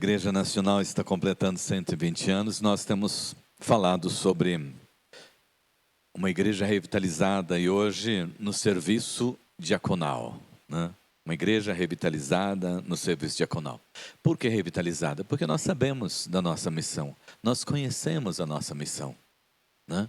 Igreja Nacional está completando 120 anos. Nós temos falado sobre uma igreja revitalizada e hoje no serviço diaconal, né? Uma igreja revitalizada no serviço diaconal. Por que revitalizada? Porque nós sabemos da nossa missão, nós conhecemos a nossa missão, né?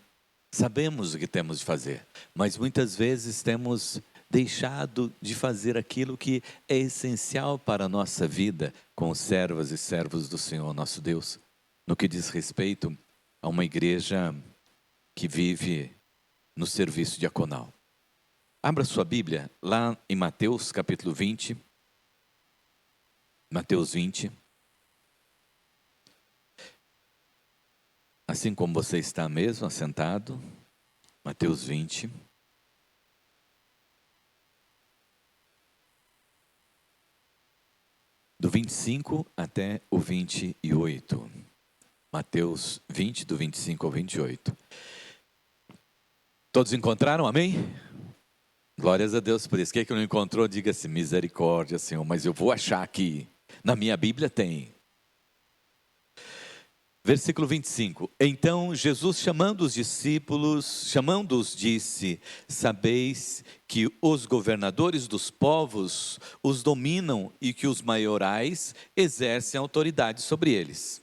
Sabemos o que temos de fazer, mas muitas vezes temos deixado de fazer aquilo que é essencial para a nossa vida com servas e servos do Senhor nosso Deus, no que diz respeito a uma igreja que vive no serviço diaconal. Abra sua Bíblia lá em Mateus capítulo 20, Mateus 20. Assim como você está mesmo assentado, Mateus 20. Do 25 até o 28. Mateus 20, do 25 ao 28. Todos encontraram? Amém? Glórias a Deus por isso. Quem que não encontrou, diga-se misericórdia, Senhor. Mas eu vou achar aqui. Na minha Bíblia tem. Versículo 25. Então Jesus, chamando-os, disse: Sabeis que os governadores dos povos os dominam e que os maiorais exercem autoridade sobre eles.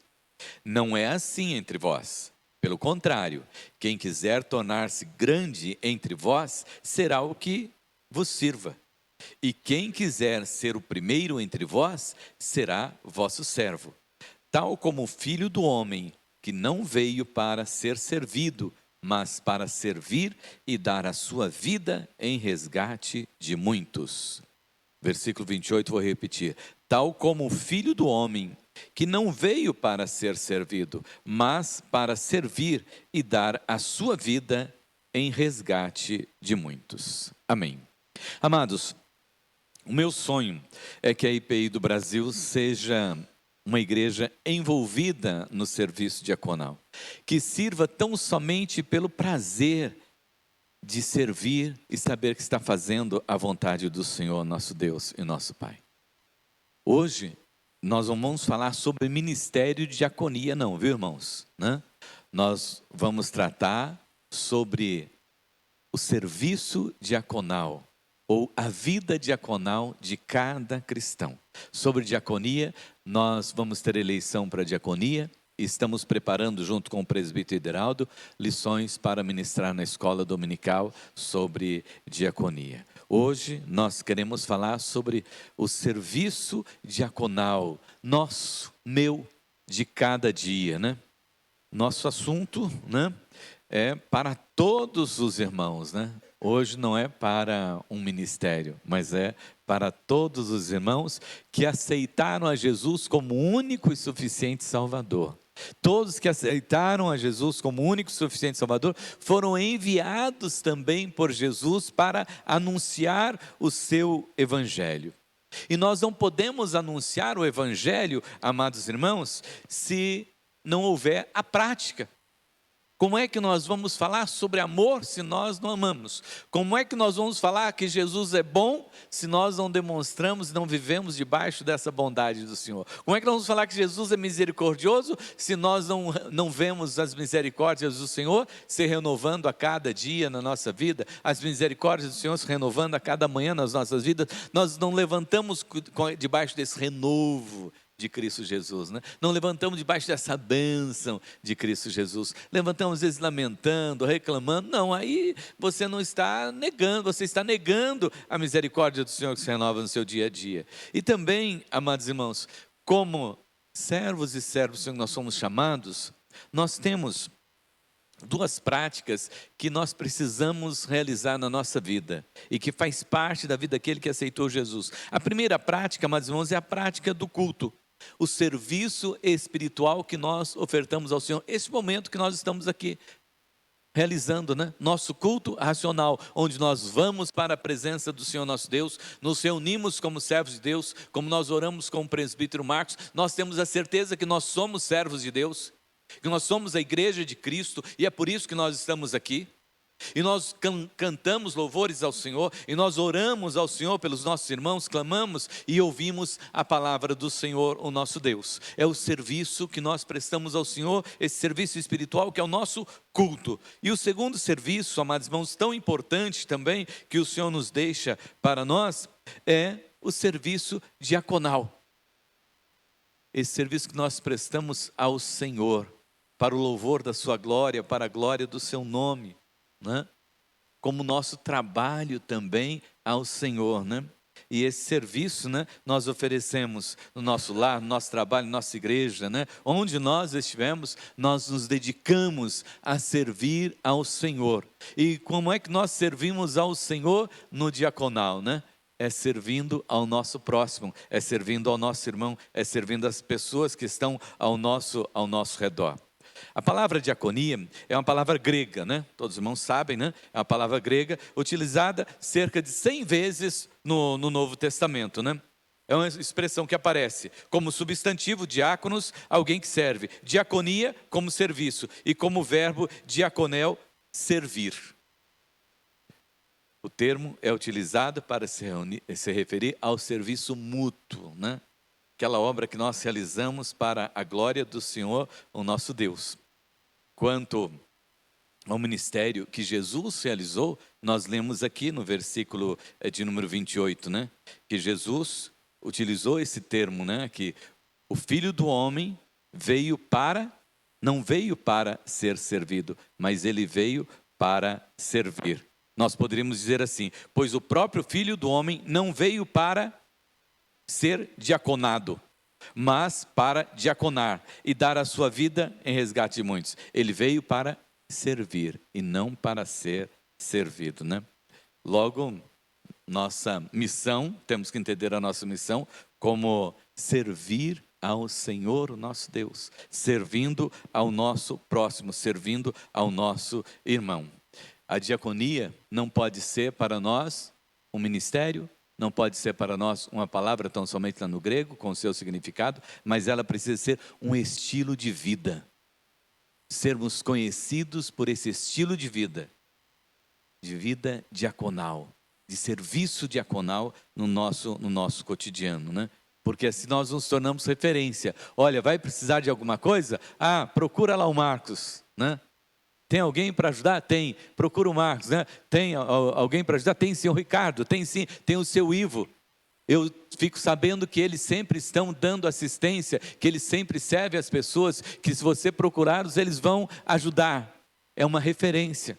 Não é assim entre vós. Pelo contrário, quem quiser tornar-se grande entre vós, será o que vos sirva. E quem quiser ser o primeiro entre vós, será vosso servo. Tal como o Filho do Homem, que não veio para ser servido, mas para servir e dar a sua vida em resgate de muitos. Versículo 28, vou repetir. Tal como o Filho do Homem, que não veio para ser servido, mas para servir e dar a sua vida em resgate de muitos. Amém. Amados, o meu sonho é que a IPI do Brasil seja uma igreja envolvida no serviço diaconal, que sirva tão somente pelo prazer de servir e saber que está fazendo a vontade do Senhor, nosso Deus e nosso Pai. Hoje, nós não vamos falar sobre ministério de diaconia não, viu, irmãos? Né? Nós vamos tratar sobre o serviço diaconal, ou a vida diaconal de cada cristão. Sobre diaconia, nós vamos ter eleição para diaconia, e estamos preparando junto com o presbítero Hideraldo lições para ministrar na escola dominical sobre diaconia. Hoje nós queremos falar sobre o serviço diaconal, nosso, meu, de cada dia, né? Nosso assunto, né, é para todos os irmãos, né? Hoje não é para um ministério, mas é para todos os irmãos que aceitaram a Jesus como único e suficiente Salvador. Todos que aceitaram a Jesus como único e suficiente Salvador foram enviados também por Jesus para anunciar o seu evangelho. E nós não podemos anunciar o evangelho, amados irmãos, se não houver a prática. Como é que nós vamos falar sobre amor se nós não amamos? Como é que nós vamos falar que Jesus é bom se nós não demonstramos e não vivemos debaixo dessa bondade do Senhor? Como é que nós vamos falar que Jesus é misericordioso se nós não vemos as misericórdias do Senhor se renovando a cada dia na nossa vida? As misericórdias do Senhor se renovando a cada manhã nas nossas vidas? Nós não levantamos debaixo desse renovo de Cristo Jesus, né? Não levantamos debaixo dessa bênção de Cristo Jesus, levantamos às vezes lamentando, reclamando. Não, aí você não está negando, você está negando a misericórdia do Senhor que se renova no seu dia a dia. E também, amados irmãos, como servos e servos que nós somos chamados, nós temos duas práticas que nós precisamos realizar na nossa vida e que faz parte da vida daquele que aceitou Jesus. A primeira prática, amados irmãos, é a prática do culto. O serviço espiritual que nós ofertamos ao Senhor. Esse momento que nós estamos aqui realizando, né? Nosso culto racional, onde nós vamos para a presença do Senhor nosso Deus, nos reunimos como servos de Deus, como nós oramos com o presbítero Marcos, nós temos a certeza que nós somos servos de Deus, que nós somos a igreja de Cristo, e é por isso que nós estamos aqui. E nós cantamos louvores ao Senhor, e nós oramos ao Senhor pelos nossos irmãos, clamamos e ouvimos a palavra do Senhor, o nosso Deus. É o serviço que nós prestamos ao Senhor, esse serviço espiritual que é o nosso culto. E o segundo serviço, amados irmãos, tão importante também, que o Senhor nos deixa para nós, é o serviço diaconal. Esse serviço que nós prestamos ao Senhor, para o louvor da sua glória, para a glória do seu nome, né? Como nosso trabalho também ao Senhor, né? E esse serviço, né, nós oferecemos no nosso lar, no nosso trabalho, na nossa igreja, né? Onde nós estivermos, nós nos dedicamos a servir ao Senhor. E como é que nós servimos ao Senhor no diaconal, né? É servindo ao nosso próximo, é servindo ao nosso irmão, é servindo as pessoas que estão ao nosso redor. A palavra diaconia é uma palavra grega, né? Todos os irmãos sabem, né? É uma palavra grega utilizada cerca de 100 vezes no Novo Testamento, né? É uma expressão que aparece como substantivo, diáconos, alguém que serve. Diaconia, como serviço. E como verbo, diaconel, servir. O termo é utilizado para se referir ao serviço mútuo, né? Aquela obra que nós realizamos para a glória do Senhor, o nosso Deus. Quanto ao ministério que Jesus realizou, nós lemos aqui no versículo de número 28, né? Que Jesus utilizou esse termo, né? Que o Filho do Homem não veio para ser servido, mas ele veio para servir. Nós poderíamos dizer assim, pois o próprio Filho do Homem não veio para ser diaconado, mas para diaconar e dar a sua vida em resgate de muitos. Ele veio para servir e não para ser servido, né? Logo, nossa missão, temos que entender a nossa missão como servir ao Senhor, o nosso Deus, servindo ao nosso próximo, servindo ao nosso irmão. A diaconia não pode ser para nós um ministério, não pode ser para nós uma palavra tão somente lá no grego, com o seu significado, mas ela precisa ser um estilo de vida. Sermos conhecidos por esse estilo de vida diaconal, de serviço diaconal no nosso cotidiano, né? Porque assim nós nos tornamos referência. Olha, vai precisar de alguma coisa? Ah, procura lá o Marcos, né? Tem alguém para ajudar? Tem. Procura o Marcos, né? Tem alguém para ajudar? Tem sim o Ricardo, tem sim, tem o seu Ivo. Eu fico sabendo que eles sempre estão dando assistência, que eles sempre servem as pessoas, que se você procurá-los, eles vão ajudar. É uma referência.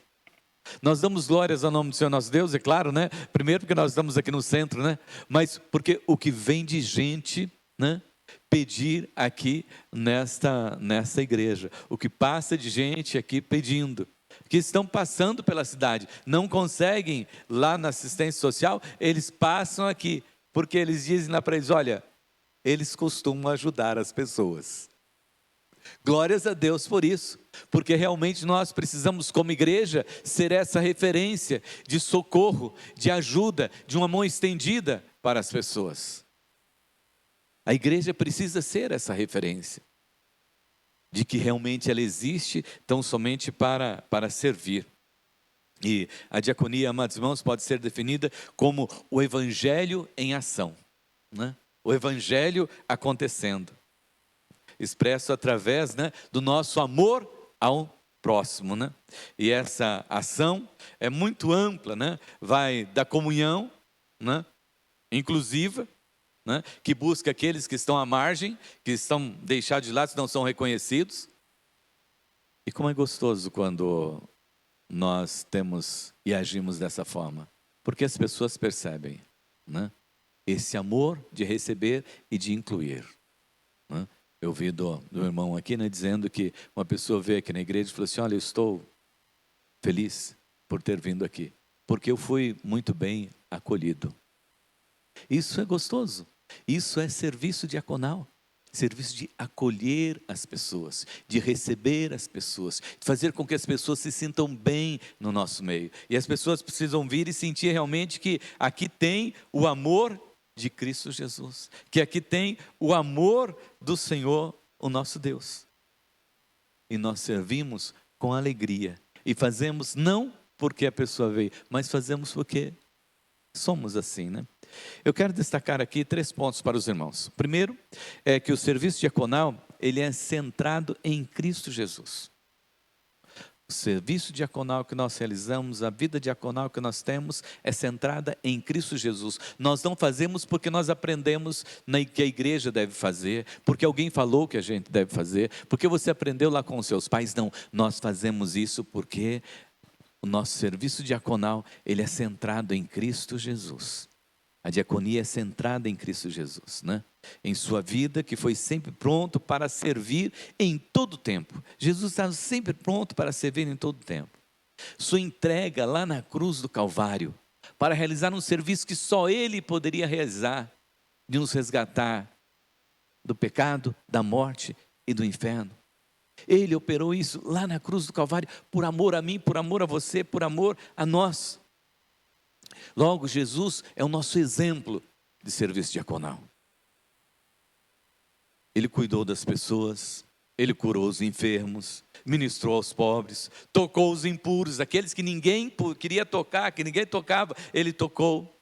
Nós damos glórias ao nome do Senhor nosso Deus, é claro, né? Primeiro porque nós estamos aqui no centro, né? Mas porque o que vem de gente, né? Pedir aqui nesta igreja, o que passa de gente aqui pedindo, que estão passando pela cidade, não conseguem lá na assistência social, eles passam aqui, porque eles dizem lá para eles, olha, eles costumam ajudar as pessoas. Glórias a Deus por isso, porque realmente nós precisamos como igreja ser essa referência de socorro, de ajuda, de uma mão estendida para as pessoas. A igreja precisa ser essa referência, de que realmente ela existe tão somente para servir. E a diaconia, amados irmãos, pode ser definida como o evangelho em ação, né? O evangelho acontecendo, expresso através, né, do nosso amor ao próximo, né? E essa ação é muito ampla, né? Vai da comunhão, né, inclusiva, né, que busca aqueles que estão à margem, que estão deixados de lado, que não são reconhecidos. E como é gostoso quando nós temos e agimos dessa forma, porque as pessoas percebem, né, esse amor de receber e de incluir, né? Eu ouvi do irmão aqui, né, dizendo que uma pessoa veio aqui na igreja e falou assim, olha, eu estou feliz por ter vindo aqui, porque eu fui muito bem acolhido. Isso é gostoso, isso é serviço diaconal, serviço de acolher as pessoas, de receber as pessoas, de fazer com que as pessoas se sintam bem no nosso meio. E as pessoas precisam vir e sentir realmente que aqui tem o amor de Cristo Jesus, que aqui tem o amor do Senhor, o nosso Deus. E nós servimos com alegria e fazemos não porque a pessoa veio, mas fazemos porque somos assim, né? Eu quero destacar aqui 3 pontos para os irmãos. O primeiro é que o serviço diaconal, ele é centrado em Cristo Jesus. O serviço diaconal que nós realizamos, a vida diaconal que nós temos, é centrada em Cristo Jesus. Nós não fazemos porque nós aprendemos que a igreja deve fazer, porque alguém falou que a gente deve fazer, porque você aprendeu lá com os seus pais. Não, nós fazemos isso porque o nosso serviço diaconal, ele é centrado em Cristo Jesus. A diaconia é centrada em Cristo Jesus, né? Em sua vida, que foi sempre pronto para servir em todo tempo. Jesus estava sempre pronto para servir em todo tempo. Sua entrega lá na cruz do Calvário, para realizar um serviço que só Ele poderia realizar, de nos resgatar do pecado, da morte e do inferno. Ele operou isso lá na cruz do Calvário, por amor a mim, por amor a você, por amor a nós. Logo, Jesus é o nosso exemplo de serviço diaconal. Ele cuidou das pessoas, ele curou os enfermos, ministrou aos pobres, tocou os impuros, aqueles que ninguém queria tocar, que ninguém tocava, ele tocou.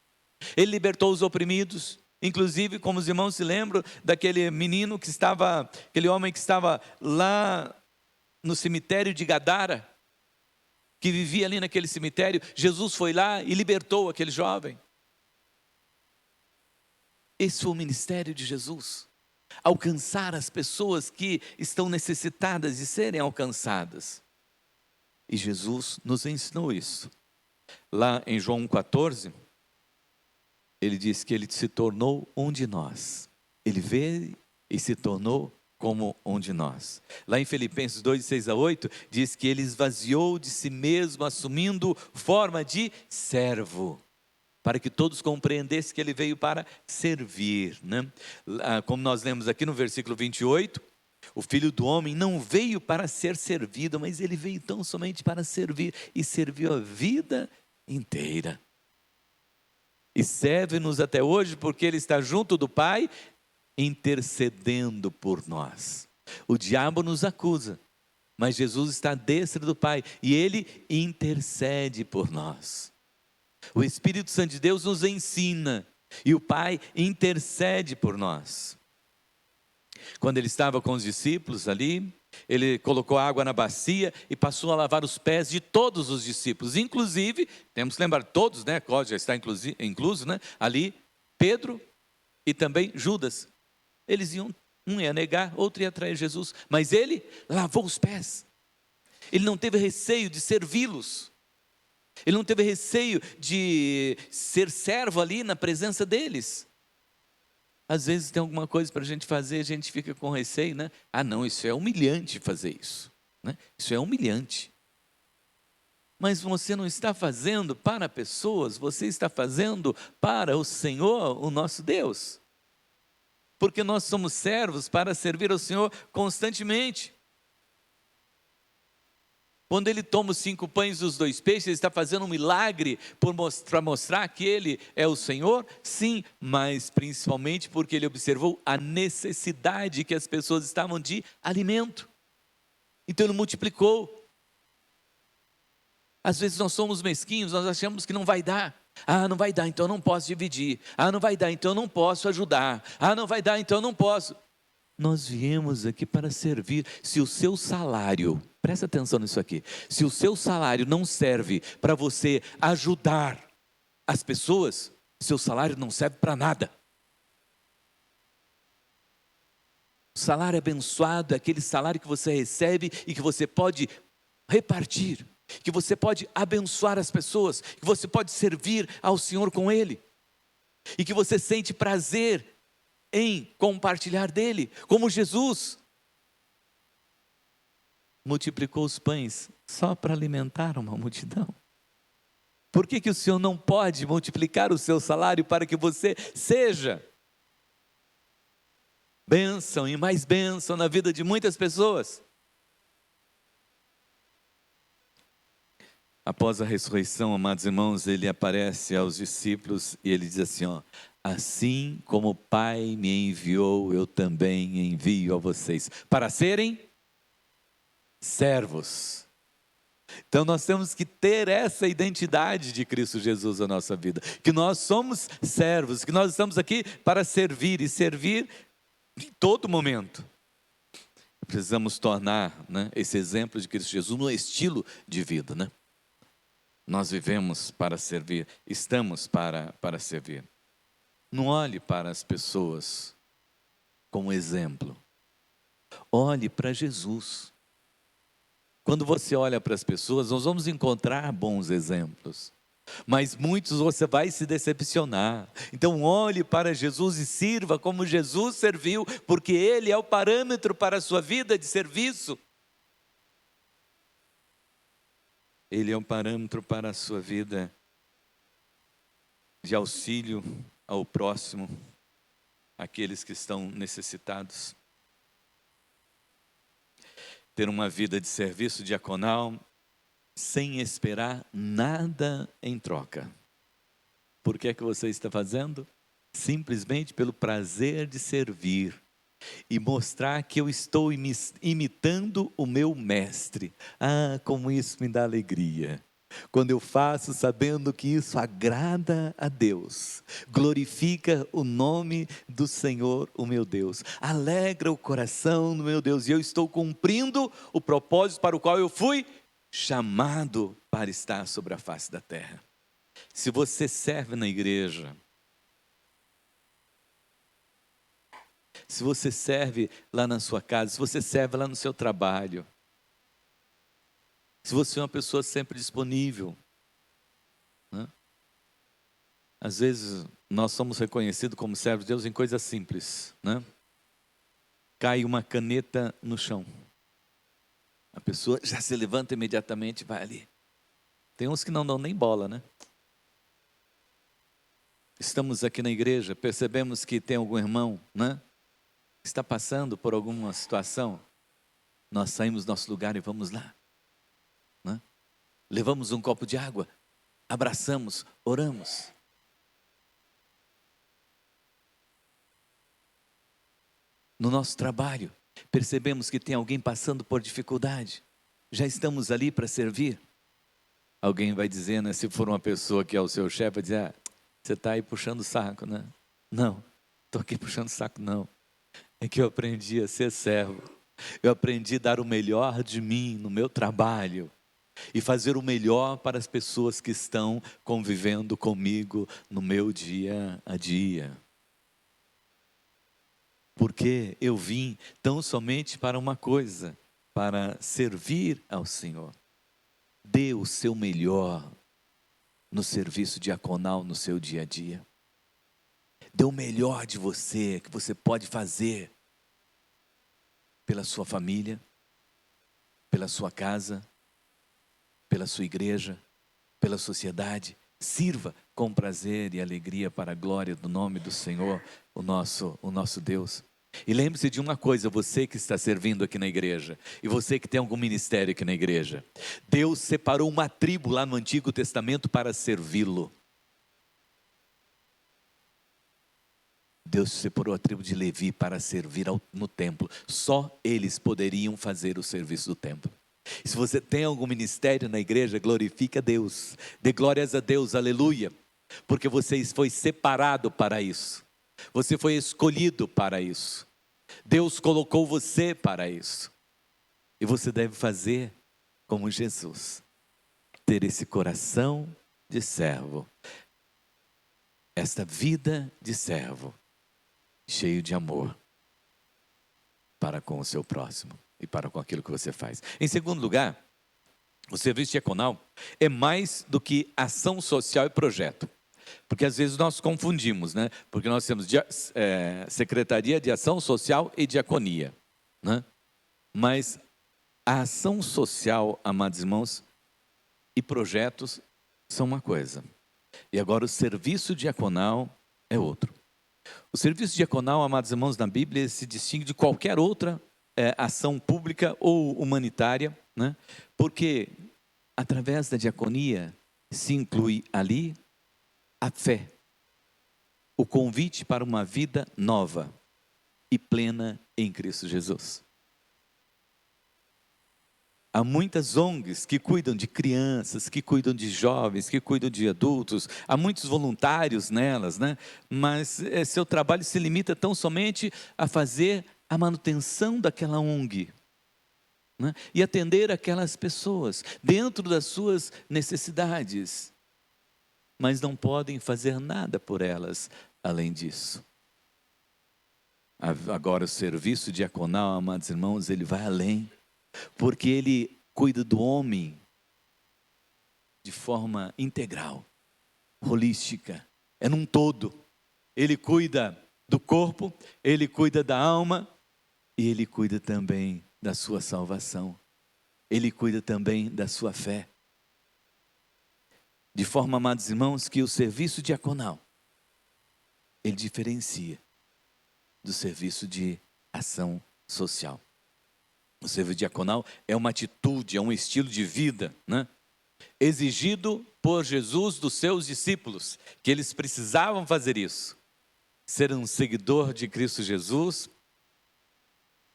Ele libertou os oprimidos, inclusive, como os irmãos se lembram, daquele menino que estava, aquele homem que estava lá no cemitério de Gadara, que vivia ali naquele cemitério. Jesus foi lá e libertou aquele jovem. Esse foi o ministério de Jesus, alcançar as pessoas que estão necessitadas de serem alcançadas. E Jesus nos ensinou isso. Lá em João 14, ele diz que ele se tornou um de nós. Ele veio e se tornou como um de nós. Lá em Filipenses 2, 6 a 8, diz que ele esvaziou de si mesmo, assumindo forma de servo, para que todos compreendessem que ele veio para servir, né? Como nós lemos aqui no versículo 28, o Filho do Homem não veio para ser servido, mas ele veio tão somente para servir, e serviu a vida inteira. E serve-nos até hoje, porque ele está junto do Pai, intercedendo por nós. O diabo nos acusa, mas Jesus está à destra do Pai, e ele intercede por nós. O Espírito Santo de Deus nos ensina, e o Pai intercede por nós. Quando ele estava com os discípulos ali, ele colocou água na bacia e passou a lavar os pés de todos os discípulos, inclusive, temos que lembrar, todos, né? Já está incluso, né? Ali, Pedro e também Judas. Eles iam, um ia negar, outro ia trair Jesus, mas ele lavou os pés. Ele não teve receio de servi-los. Ele não teve receio de ser servo ali na presença deles. Às vezes tem alguma coisa para a gente fazer, a gente fica com receio, né? Ah não, isso é humilhante fazer isso, né? Isso é humilhante. Mas você não está fazendo para pessoas, você está fazendo para o Senhor, o nosso Deus. Porque nós somos servos para servir ao Senhor constantemente. Quando ele toma os 5 pães e os 2 peixes, ele está fazendo um milagre para mostrar que ele é o Senhor? Sim, mas principalmente porque ele observou a necessidade que as pessoas estavam de alimento. Então ele multiplicou. Às vezes nós somos mesquinhos, nós achamos que não vai dar. Ah, não vai dar, então eu não posso dividir. Ah, não vai dar, então eu não posso ajudar. Ah, não vai dar, então eu não posso. Nós viemos aqui para servir. Se o seu salário, presta atenção nisso aqui, se o seu salário não serve para você ajudar as pessoas, seu salário não serve para nada. O salário abençoado é aquele salário que você recebe e que você pode repartir, que você pode abençoar as pessoas, que você pode servir ao Senhor com ele, e que você sente prazer em compartilhar dele, como Jesus multiplicou os pães só para alimentar uma multidão. Por que o Senhor não pode multiplicar o seu salário para que você seja bênção e mais bênção na vida de muitas pessoas? Após a ressurreição, amados irmãos, ele aparece aos discípulos e ele diz assim, ó: assim como o Pai me enviou, eu também envio a vocês, para serem servos. Então nós temos que ter essa identidade de Cristo Jesus na nossa vida, que nós somos servos, que nós estamos aqui para servir e servir em todo momento. Precisamos tornar, né, esse exemplo de Cristo Jesus no estilo de vida, né? Nós vivemos para servir, estamos para servir. Não olhe para as pessoas como exemplo, olhe para Jesus. Quando você olha para as pessoas, nós vamos encontrar bons exemplos, mas muitos você vai se decepcionar. Então olhe para Jesus e sirva como Jesus serviu, porque Ele é o parâmetro para a sua vida de serviço. Ele é um parâmetro para a sua vida de auxílio ao próximo, àqueles que estão necessitados. Ter uma vida de serviço diaconal sem esperar nada em troca. Por que é que você está fazendo? Simplesmente pelo prazer de servir e mostrar que eu estou imitando o meu mestre. Ah, como isso me dá alegria. Quando eu faço sabendo que isso agrada a Deus, glorifica o nome do Senhor, o meu Deus, alegra o coração do meu Deus, e eu estou cumprindo o propósito para o qual eu fui chamado para estar sobre a face da terra. Se você serve na igreja, se você serve lá na sua casa, se você serve lá no seu trabalho, se você é uma pessoa sempre disponível, né? Às vezes nós somos reconhecidos como servos de Deus em coisas simples, né? Cai uma caneta no chão, a pessoa já se levanta imediatamente e vai ali. Tem uns que não dão nem bola, né? Estamos aqui na igreja, percebemos que tem algum irmão, né, está passando por alguma situação, nós saímos do nosso lugar e vamos lá, né? Levamos um copo de água, abraçamos, oramos. No nosso trabalho, percebemos que tem alguém passando por dificuldade, já estamos ali para servir. Alguém vai dizer, né, se for uma pessoa que é o seu chefe, vai dizer, ah, você está aí puxando o saco, né? Não, estou aqui puxando o saco não, é que eu aprendi a ser servo. Eu aprendi a dar o melhor de mim no meu trabalho e fazer o melhor para as pessoas que estão convivendo comigo no meu dia a dia. Porque eu vim tão somente para uma coisa, para servir ao Senhor. Dê o seu melhor no serviço diaconal no seu dia a dia. Dê o melhor de você, que você pode fazer pela sua família, pela sua casa, pela sua igreja, pela sociedade. Sirva com prazer e alegria para a glória do nome do Senhor, o nosso Deus. E lembre-se de uma coisa, você que está servindo aqui na igreja, e você que tem algum ministério aqui na igreja, Deus separou uma tribo lá no Antigo Testamento para servi-lo. Deus separou a tribo de Levi para servir no templo. Só eles poderiam fazer o serviço do templo. E se você tem algum ministério na igreja, glorifique a Deus. Dê glórias a Deus, aleluia. Porque você foi separado para isso. Você foi escolhido para isso. Deus colocou você para isso. E você deve fazer como Jesus. Ter esse coração de servo. Esta vida de servo. Cheio de amor para com o seu próximo e para com aquilo que você faz. Em segundo lugar, o serviço diaconal é mais do que ação social e projeto. Porque às vezes nós confundimos, né? Porque nós temos Secretaria de Ação Social e Diaconia, né? Mas a ação social, amados irmãos, e projetos são uma coisa. E agora o serviço diaconal é outro. O serviço diaconal, amados irmãos, na Bíblia se distingue de qualquer outra ação pública ou humanitária, né? Porque através da diaconia se inclui ali a fé, o convite para uma vida nova e plena em Cristo Jesus. Há muitas ONGs que cuidam de crianças, que cuidam de jovens, que cuidam de adultos. Há muitos voluntários nelas, né? Mas seu trabalho se limita tão somente a fazer a manutenção daquela ONG, né? E atender aquelas pessoas dentro das suas necessidades. Mas não podem fazer nada por elas além disso. Agora o serviço diaconal, amados irmãos, ele vai além, porque ele cuida do homem de forma integral, holística, é num todo. Ele cuida do corpo, ele cuida da alma e ele cuida também da sua salvação. Ele cuida também da sua fé. De forma, amados irmãos, que o serviço diaconal, ele diferencia do serviço de ação social. O serviço diaconal é uma atitude, é um estilo de vida, né? Exigido por Jesus dos seus discípulos, que eles precisavam fazer isso. Ser um seguidor de Cristo Jesus,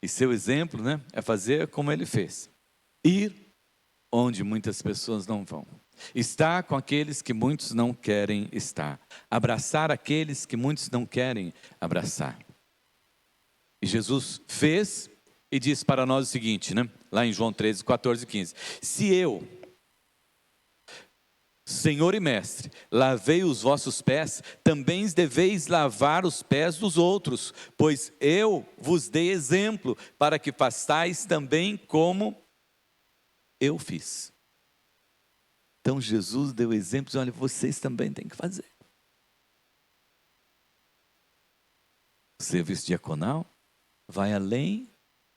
e seu exemplo, né, é fazer como ele fez. Ir onde muitas pessoas não vão. Estar com aqueles que muitos não querem estar. Abraçar aqueles que muitos não querem abraçar. E Jesus fez e diz para nós o seguinte, né? Lá em João 13, 14 e 15. Se eu, Senhor e Mestre, lavei os vossos pés, também deveis lavar os pés dos outros, pois eu vos dei exemplo, para que façais também como eu fiz. Então Jesus deu exemplos, olha, vocês também têm que fazer. O serviço diaconal vai além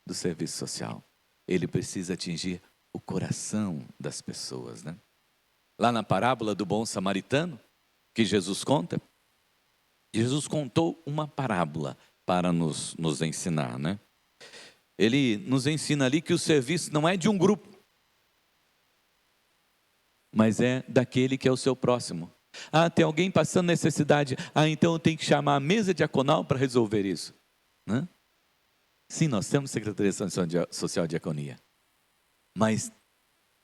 do serviço social. Ele precisa atingir o coração das pessoas, né? Lá na parábola do bom samaritano, que Jesus conta, Jesus contou uma parábola para nos ensinar, né? Ele nos ensina ali que o serviço não é de um grupo, mas é daquele que é o seu próximo. Ah, tem alguém passando necessidade. Ah, então eu tenho que chamar a mesa diaconal para resolver isso, né? Sim, nós temos Secretaria Social e Diaconia. Mas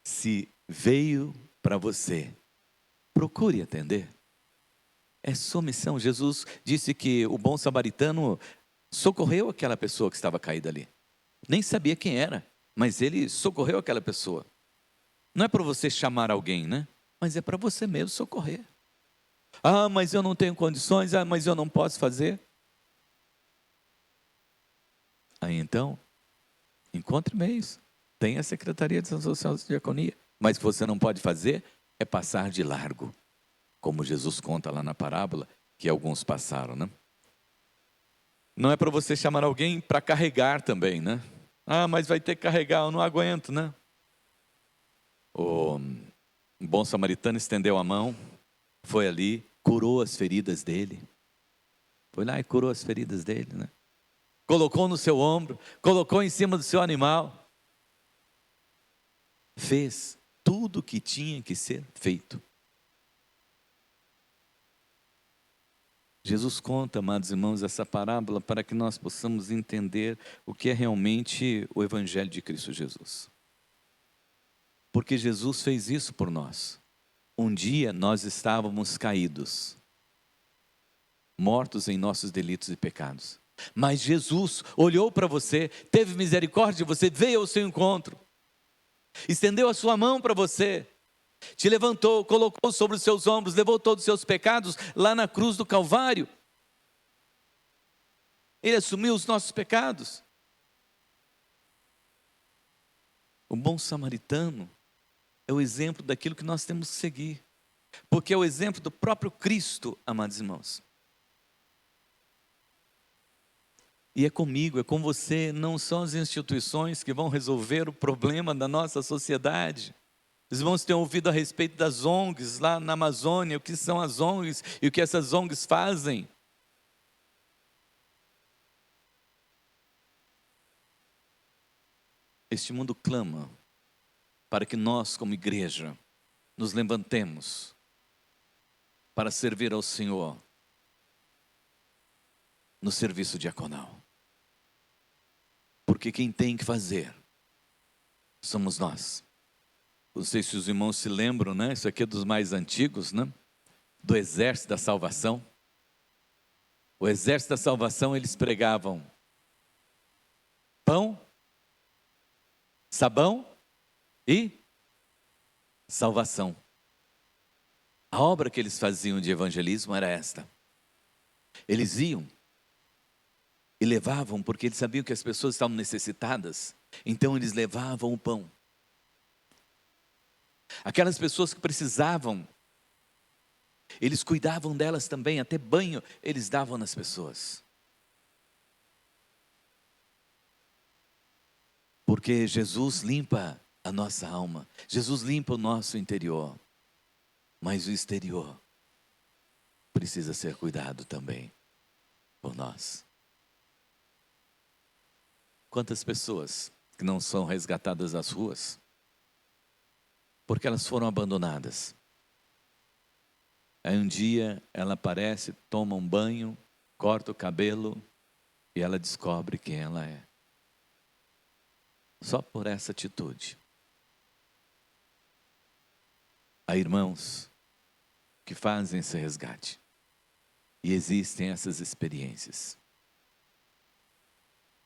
se veio para você, procure atender. É sua missão. Jesus disse que o bom samaritano socorreu aquela pessoa que estava caída ali. Nem sabia quem era, mas ele socorreu aquela pessoa. Não é para você chamar alguém, né? Mas é para você mesmo socorrer. Ah, mas eu não tenho condições. Ah, mas eu não posso fazer. Aí então, encontre meios. Tem a Secretaria de Ação Social e Diaconia. Mas o que você não pode fazer é passar de largo. Como Jesus conta lá na parábola, que alguns passaram, né? Não é para você chamar alguém para carregar também, né? Ah, mas vai ter que carregar, eu não aguento, né? O bom samaritano estendeu a mão, foi ali, curou as feridas dele. Foi lá e curou as feridas dele, né? Colocou no seu ombro, colocou em cima do seu animal. Fez tudo o que tinha que ser feito. Jesus conta, amados irmãos, essa parábola para que nós possamos entender o que é realmente o Evangelho de Cristo Jesus. Porque Jesus fez isso por nós. Um dia nós estávamos caídos, mortos em nossos delitos e pecados. Mas Jesus olhou para você, teve misericórdia de você, veio ao seu encontro, estendeu a sua mão para você, te levantou, colocou sobre os seus ombros, levou todos os seus pecados lá na cruz do Calvário. Ele assumiu os nossos pecados. O bom samaritano é o exemplo daquilo que nós temos que seguir, porque é o exemplo do próprio Cristo, amados irmãos. E é comigo, é com você, não são as instituições que vão resolver o problema da nossa sociedade. Os irmãos têm ouvido a respeito das ONGs lá na Amazônia, o que são as ONGs e o que essas ONGs fazem. Este mundo clama para que nós, como igreja, nos levantemos para servir ao Senhor no serviço diaconal. Porque quem tem que fazer somos nós. Não sei se os irmãos se lembram, né? Isso aqui é dos mais antigos, né? Do exército da salvação. O exército da salvação, eles pregavam pão, sabão e salvação. A obra que eles faziam de evangelismo era esta. Eles iam e levavam, porque eles sabiam que as pessoas estavam necessitadas, então eles levavam o pão. Aquelas pessoas que precisavam, eles cuidavam delas também, até banho eles davam nas pessoas. Porque Jesus limpa a nossa alma, Jesus limpa o nosso interior, mas o exterior precisa ser cuidado também por nós. Quantas pessoas que não são resgatadas das ruas, porque elas foram abandonadas. Aí um dia ela aparece, toma um banho, corta o cabelo e ela descobre quem ela é. Só por essa atitude. Há irmãos que fazem esse resgate. E existem essas experiências.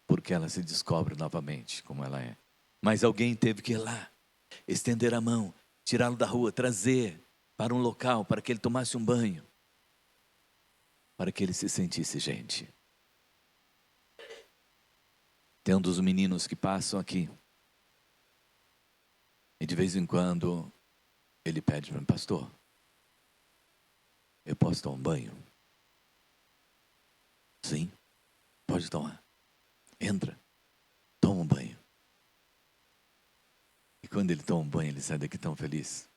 Porque ela se descobre novamente como ela é. Mas alguém teve que ir lá, estender a mão, tirá-lo da rua, trazer para um local, para que ele tomasse um banho. Para que ele se sentisse gente. Tem um dos meninos que passam aqui. E de vez em quando ele pede para mim, pastor, eu posso tomar um banho? Sim, pode tomar. Entra, toma um banho. E quando ele toma um banho, ele sai daqui tão feliz.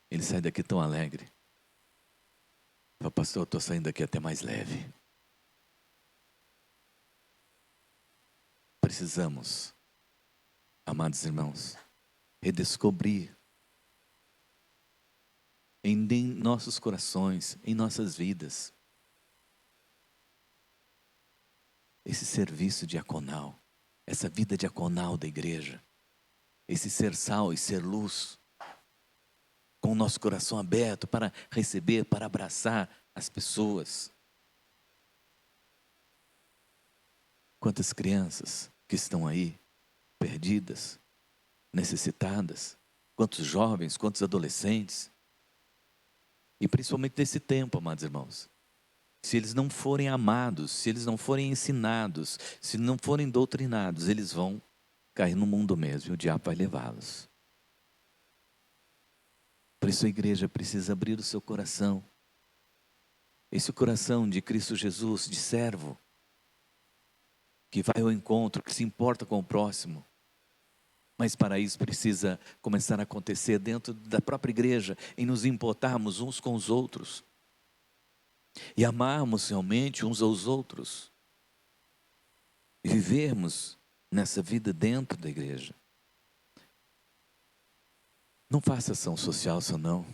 Ele sai daqui tão alegre. Fala, pastor, eu estou saindo daqui até mais leve. Precisamos, amados irmãos, redescobrir em nossos corações, em nossas vidas, esse serviço diaconal, essa vida diaconal da igreja, esse ser sal e ser luz, com o nosso coração aberto para receber, para abraçar as pessoas. Quantas crianças que estão aí, perdidas, necessitadas, quantos jovens, quantos adolescentes, e principalmente nesse tempo, amados irmãos, se eles não forem amados, se eles não forem ensinados, se não forem doutrinados, eles vão cair no mundo mesmo e o diabo vai levá-los. Por isso a igreja precisa abrir o seu coração, esse coração de Cristo Jesus, de servo, que vai ao encontro, que se importa com o próximo. Mas para isso precisa começar a acontecer dentro da própria igreja, em nos importarmos uns com os outros. E amarmos realmente uns aos outros. E vivermos nessa vida dentro da igreja. Não faça ação social só não.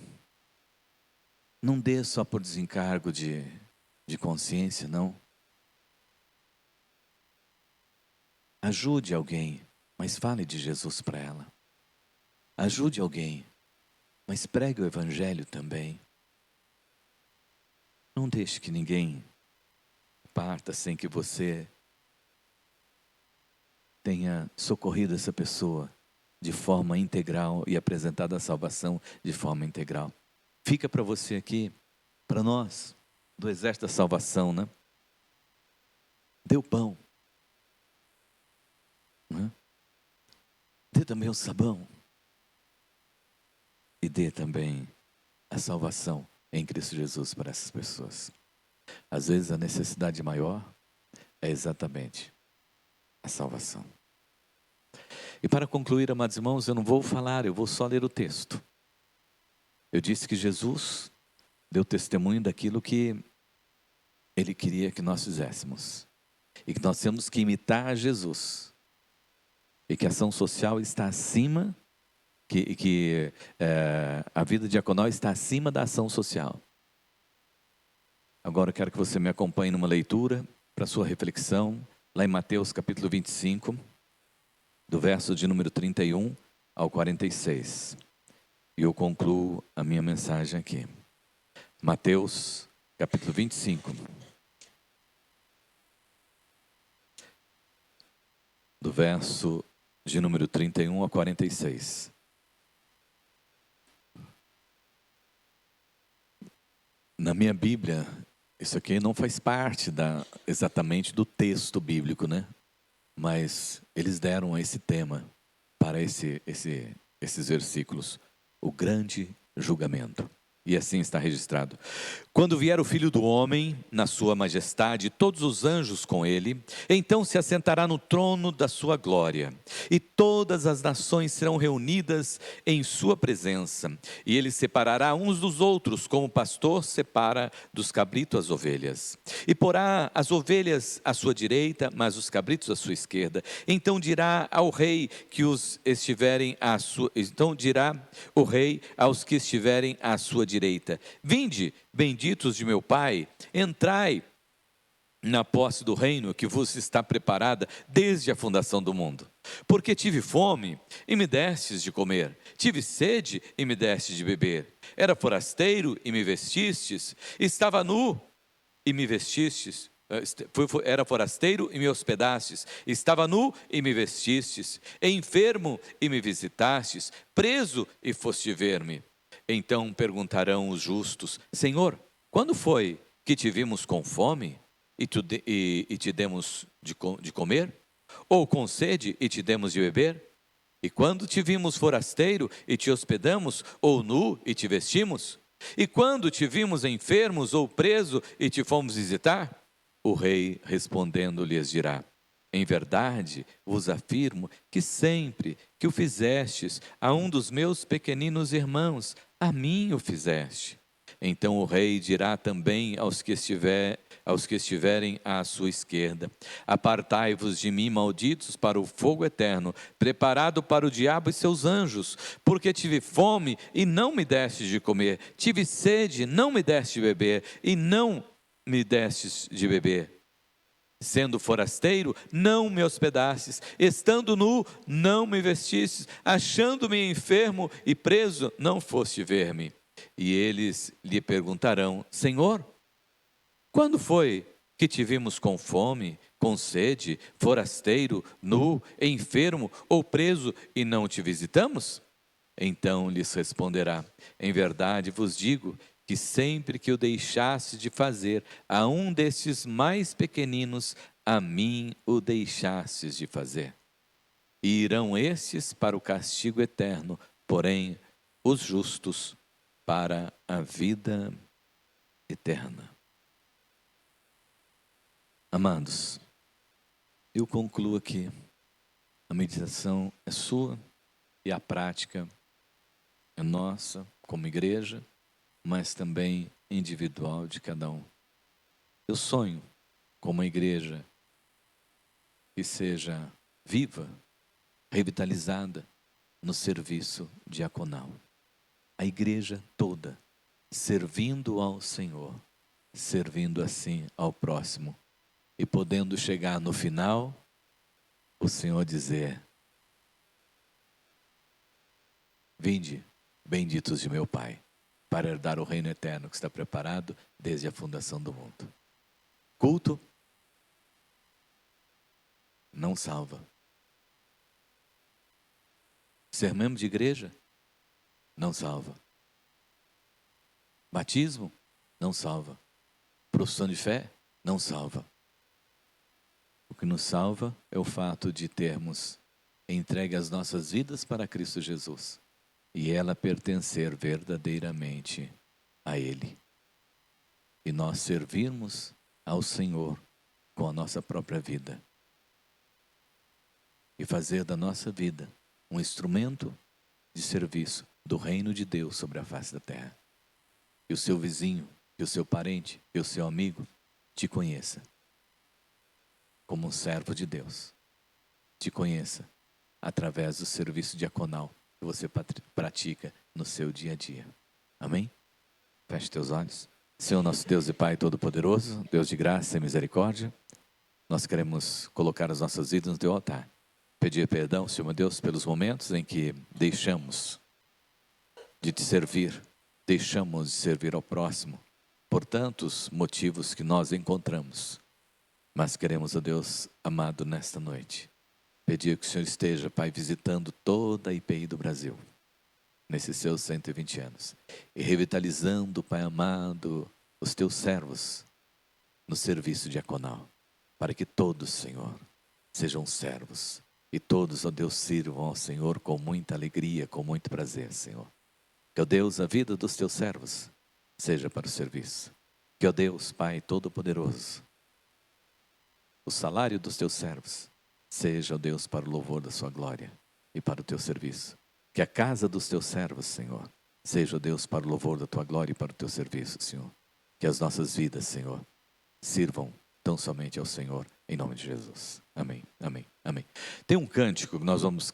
Não dê só por desencargo de consciência, não. Ajude alguém, mas fale de Jesus para ela. Ajude alguém, mas pregue o evangelho também. Não deixe que ninguém parta sem que você tenha socorrido essa pessoa de forma integral e apresentado a salvação de forma integral. Fica para você aqui, para nós, do exército da salvação, né? Dê o pão. Né? Dê também o sabão. E dê também a salvação em Cristo Jesus para essas pessoas. Às vezes a necessidade maior é exatamente a salvação. E para concluir, amados irmãos, eu não vou falar, eu vou só ler o texto. Eu disse que Jesus deu testemunho daquilo que Ele queria que nós fizéssemos. E que nós temos que imitar Jesus. E que a ação social está acima, a vida diaconal está acima da ação social. Agora eu quero que você me acompanhe numa leitura para sua reflexão, lá em Mateus capítulo 25. do verso de número 31 ao 46. E eu concluo a minha mensagem aqui. Mateus, capítulo 25. Do verso de número 31 a 46. Na minha Bíblia, isso aqui não faz parte exatamente do texto bíblico, né? Mas eles deram esse tema para esses versículos. O grande julgamento. E assim está registrado. Quando vier o Filho do Homem, na sua majestade, e todos os anjos com ele, então se assentará no trono da sua glória, e todas as nações serão reunidas em sua presença, e ele separará uns dos outros, como o pastor separa dos cabritos as ovelhas, e porá as ovelhas à sua direita, mas os cabritos à sua esquerda. Então dirá ao rei que os estiverem à sua, então dirá o rei aos que estiverem à sua direita: vinde, benditos de meu Pai, entrai na posse do reino que vos está preparada desde a fundação do mundo. Porque tive fome e me destes de comer, tive sede e me destes de beber, era forasteiro e me vestistes, estava nu e me vestistes, era forasteiro e me hospedastes, estava nu e me vestistes, enfermo e me visitastes, preso e foste ver-me. Então perguntarão os justos: Senhor, quando foi que te vimos com fome e te demos de comer? Ou com sede e te demos de beber? E quando te vimos forasteiro e te hospedamos? Ou nu e te vestimos? E quando te vimos enfermos ou preso e te fomos visitar? O rei respondendo lhes dirá: em verdade vos afirmo que sempre que o fizestes a um dos meus pequeninos irmãos, a mim o fizeste. Então o rei dirá também aos que estiverem à sua esquerda: apartai-vos de mim, malditos, para o fogo eterno, preparado para o diabo e seus anjos, porque tive fome e não me destes de comer, tive sede, não me destes de beber, e não me destes de beber. Sendo forasteiro, não me hospedastes, estando nu, não me vestistes, achando-me enfermo e preso, não foste ver-me. E eles lhe perguntarão: Senhor, quando foi que te vimos com fome, com sede, forasteiro, nu, enfermo ou preso e não te visitamos? Então lhes responderá: em verdade vos digo que sempre que o deixasse de fazer a um destes mais pequeninos, a mim o deixastes de fazer. E irão estes para o castigo eterno, porém os justos para a vida eterna. Amados, eu concluo aqui. A meditação é sua e a prática é nossa, como igreja, mas também individual de cada um. Eu sonho com uma igreja que seja viva, revitalizada no serviço diaconal. A igreja toda servindo ao Senhor, servindo assim ao próximo e podendo chegar no final, o Senhor dizer: vinde, benditos de meu Pai, para herdar o reino eterno que está preparado desde a fundação do mundo. Culto não salva. Ser membro de igreja não salva. Batismo não salva. Profissão de fé não salva. O que nos salva é o fato de termos entregue as nossas vidas para Cristo Jesus e ela pertencer verdadeiramente a Ele. E nós servirmos ao Senhor com a nossa própria vida. E fazer da nossa vida um instrumento de serviço do reino de Deus sobre a face da terra. E o seu vizinho, e o seu parente, e o seu amigo te conheça como um servo de Deus. Te conheça através do serviço diaconal que você pratica no seu dia a dia. Amém? Feche teus olhos. Senhor nosso Deus e Pai Todo-Poderoso, Deus de graça e misericórdia, nós queremos colocar as nossas vidas no teu altar. Pedir perdão, Senhor meu Deus, pelos momentos em que deixamos de te servir, deixamos de servir ao próximo, por tantos motivos que nós encontramos. Mas queremos, ó Deus amado, nesta noite, pedir que o Senhor esteja, Pai, visitando toda a IPI do Brasil, nesses seus 120 anos, e revitalizando, Pai amado, os teus servos no serviço diaconal, para que todos, Senhor, sejam servos, e todos, ó Deus, sirvam ao Senhor com muita alegria, com muito prazer, Senhor. Que, ó Deus, a vida dos teus servos seja para o serviço. Que, ó Deus, Pai Todo-Poderoso, o salário dos teus servos seja, ó Deus, para o louvor da sua glória e para o teu serviço. Que a casa dos teus servos, Senhor, seja, ó Deus, para o louvor da tua glória e para o teu serviço, Senhor. Que as nossas vidas, Senhor, sirvam tão somente ao Senhor, em nome de Jesus. Amém, amém, amém. Tem um cântico que nós vamos